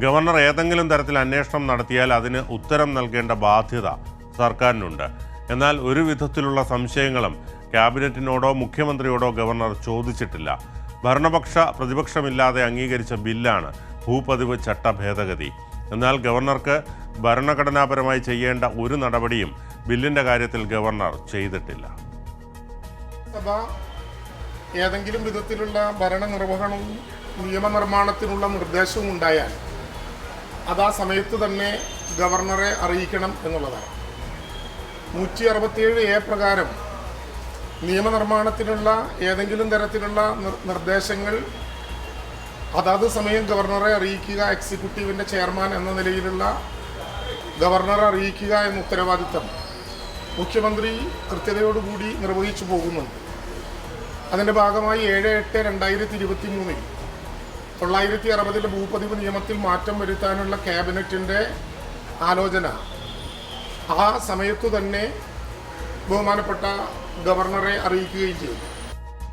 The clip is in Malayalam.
ഗവർണർ ഏതെങ്കിലും തരത്തിൽ അന്വേഷണം നടത്തിയാൽ അതിന് ഉത്തരം നൽകേണ്ട ബാധ്യത സർക്കാരിനുണ്ട്. എന്നാൽ ഒരു വിധത്തിലുള്ള സംശയങ്ങളും ക്യാബിനറ്റിനോടോ മുഖ്യമന്ത്രിയോടോ ഗവർണർ ചോദിച്ചിട്ടില്ല. ഭരണപക്ഷ പ്രതിപക്ഷമില്ലാതെ അംഗീകരിച്ച ബില്ലാണ് ഭൂപതിവ് ചട്ട ഭേദഗതി. എന്നാൽ ഗവർണർക്ക് ഭരണഘടനാപരമായി ചെയ്യേണ്ട ഒരു നടപടിയും ബില്ലിൻ്റെ കാര്യത്തിൽ ഗവർണർ ചെയ്തിട്ടില്ല. സഭ ഏതെങ്കിലും വിധത്തിലുള്ള ഭരണനിർവഹണവും നിയമനിർമ്മാണത്തിനുള്ള നിർദ്ദേശവും ഉണ്ടായാൽ അത് ആ സമയത്ത് തന്നെ ഗവർണറെ അറിയിക്കണം എന്നുള്ളതാണ്. 167A പ്രകാരം നിയമനിർമ്മാണത്തിനുള്ള ഏതെങ്കിലും തരത്തിലുള്ള നിർദ്ദേശങ്ങൾ അതാത് സമയം ഗവർണറെ അറിയിക്കുക, എക്സിക്യൂട്ടീവിൻ്റെ ചെയർമാൻ എന്ന നിലയിലുള്ള ഗവർണറെ അറിയിക്കുക എന്ന ഉത്തരവാദിത്തം മുഖ്യമന്ത്രി കൃത്യതയോടുകൂടി നിർവഹിച്ചു പോകുന്നുണ്ട്. അതിൻ്റെ ഭാഗമായി 7/8/2023 960 ഭൂപതിവ് നിയമത്തിൽ മാറ്റം വരുത്താനുള്ള ക്യാബിനറ്റിൻ്റെ ആലോചന ആ സമയത്തു തന്നെ ബഹുമാനപ്പെട്ട ഗവർണറെ അറിയിക്കുകയും ചെയ്തു.